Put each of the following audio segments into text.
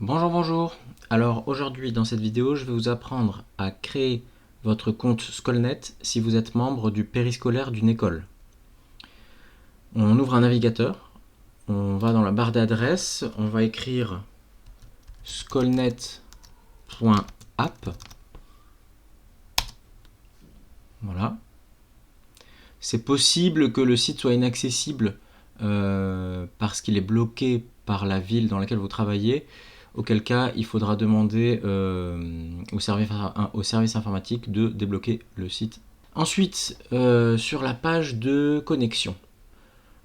Bonjour, bonjour. Alors aujourd'hui dans cette vidéo, je vais vous apprendre à créer votre compte Skolnet si vous êtes membre du périscolaire d'une école. On ouvre un navigateur, on va dans la barre d'adresse, on va écrire skolnet.app. Voilà. C'est possible que le site soit inaccessible parce qu'il est bloqué par la ville dans laquelle vous travaillez, auquel cas il faudra demander au service informatique de débloquer le site. Ensuite, sur la page de connexion,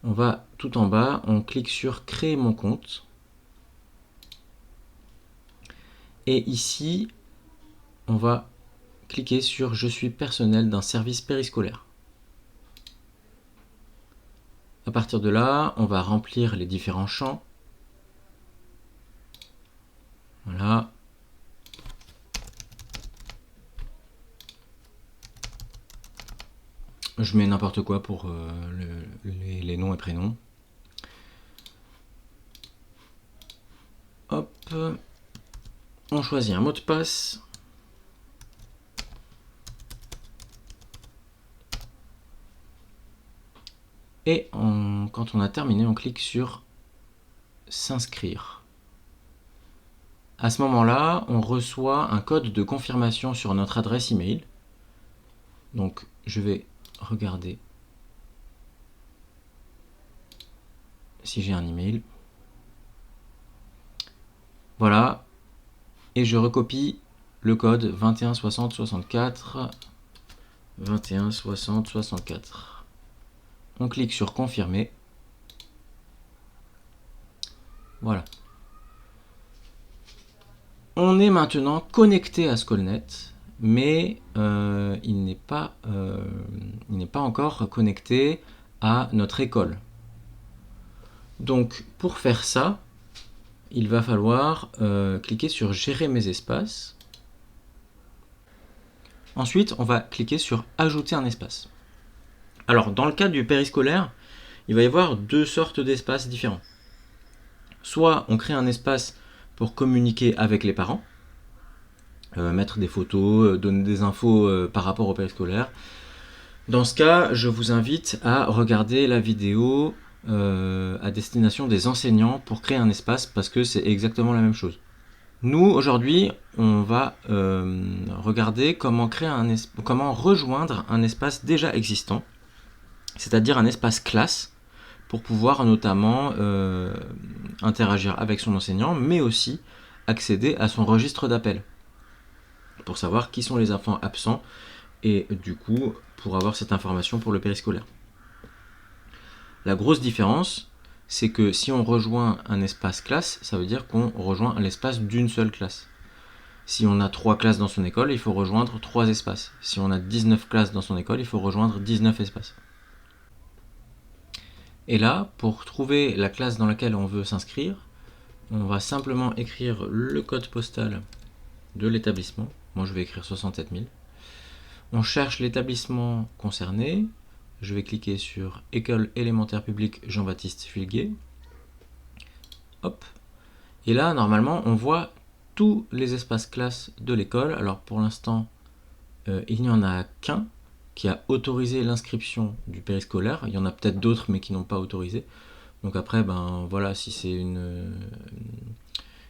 on va tout en bas, on clique sur créer mon compte. Et ici, on va cliquer sur je suis personnel d'un service périscolaire. À partir de là, on va remplir les différents champs. Voilà. Je mets n'importe quoi pour les noms et prénoms. Hop. On choisit un mot de passe. Et quand on a terminé, on clique sur s'inscrire. À ce moment-là, on reçoit un code de confirmation sur notre adresse email. Donc, je vais regarder si j'ai un email. Voilà. Et je recopie le code 21 60 64 21 60 64. On clique sur confirmer. Voilà. On est maintenant connecté à Skolnet, mais il n'est pas encore connecté à notre école. Donc pour faire ça, il va falloir cliquer sur gérer mes espaces. Ensuite, on va cliquer sur ajouter un espace. Alors dans le cas du périscolaire, il va y avoir deux sortes d'espaces différents. Soit on crée un espace pour communiquer avec les parents, mettre des photos, donner des infos par rapport au périscolaire. Dans ce cas, je vous invite à regarder la vidéo à destination des enseignants pour créer un espace parce que c'est exactement la même chose. Nous, aujourd'hui, on va regarder comment rejoindre un espace déjà existant, c'est-à-dire un espace classe, pour pouvoir notamment interagir avec son enseignant, mais aussi accéder à son registre d'appel, pour savoir qui sont les enfants absents, et du coup, pour avoir cette information pour le périscolaire. La grosse différence, c'est que si on rejoint un espace classe, ça veut dire qu'on rejoint l'espace d'une seule classe. Si on a 3 classes dans son école, il faut rejoindre 3 espaces. Si on a 19 classes dans son école, il faut rejoindre 19 espaces. Et là, pour trouver la classe dans laquelle on veut s'inscrire, on va simplement écrire le code postal de l'établissement. Moi, je vais écrire 67 000. On cherche l'établissement concerné. Je vais cliquer sur École élémentaire publique Jean-Baptiste Fulguet. Hop. Et là, normalement, on voit tous les espaces classes de l'école. Alors, pour l'instant, il n'y en a qu'un qui a autorisé l'inscription du périscolaire. Il y en a peut-être d'autres, mais qui n'ont pas autorisé. Donc après, ben voilà, si c'est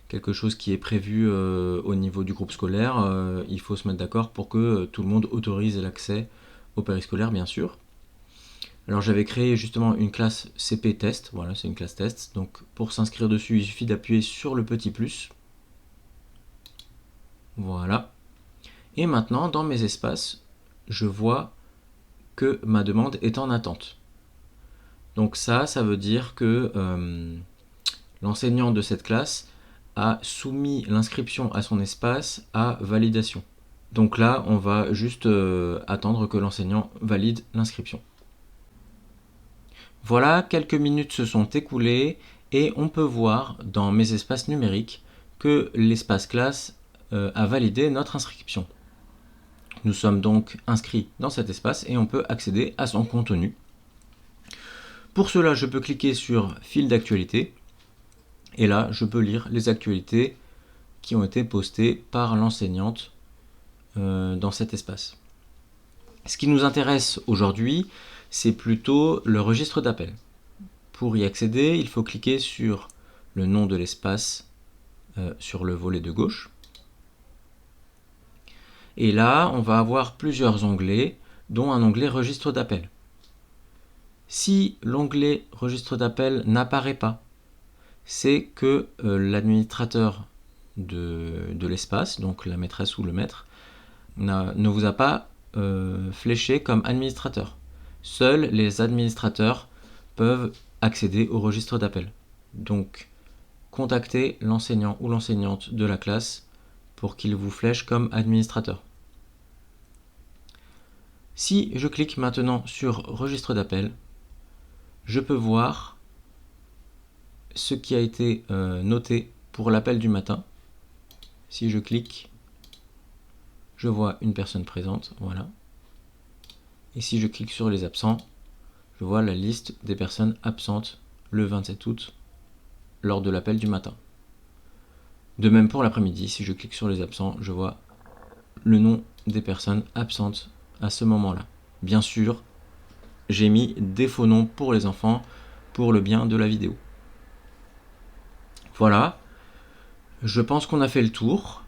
quelque chose qui est prévu au niveau du groupe scolaire, il faut se mettre d'accord pour que tout le monde autorise l'accès au périscolaire, bien sûr. Alors j'avais créé justement une classe CP test, voilà, c'est une classe test. Donc pour s'inscrire dessus, il suffit d'appuyer sur le petit plus. Voilà. Et maintenant, dans mes espaces, je vois que ma demande est en attente. Donc ça veut dire que l'enseignant de cette classe a soumis l'inscription à son espace à validation. Donc là, on va juste attendre que l'enseignant valide l'inscription. Voilà, quelques minutes se sont écoulées et on peut voir dans mes espaces numériques que l'espace classe a validé notre inscription. Nous sommes donc inscrits dans cet espace et on peut accéder à son contenu. Pour cela, je peux cliquer sur fil d'actualité et là, je peux lire les actualités qui ont été postés par l'enseignante dans cet espace. Ce qui nous intéresse aujourd'hui, c'est plutôt le registre d'appel. Pour y accéder, il faut cliquer sur le nom de l'espace sur le volet de gauche. Et là, on va avoir plusieurs onglets, dont un onglet registre d'appel. Si l'onglet registre d'appel n'apparaît pas, c'est que l'administrateur de l'espace, donc la maîtresse ou le maître, ne vous a pas fléché comme administrateur. Seuls les administrateurs peuvent accéder au registre d'appel. Donc, contactez l'enseignant ou l'enseignante de la classe pour qu'il vous flèche comme administrateur. Si je clique maintenant sur registre d'appel, je peux voir ce qui a été noté pour l'appel du matin. Si je clique, je vois une personne présente, voilà. Et si je clique sur les absents, je vois la liste des personnes absentes le 27 août lors de l'appel du matin. De même pour l'après-midi, si je clique sur les absents, je vois le nom des personnes absentes à ce moment-là. Bien sûr, j'ai mis des faux noms pour les enfants pour le bien de la vidéo. Voilà, je pense qu'on a fait le tour.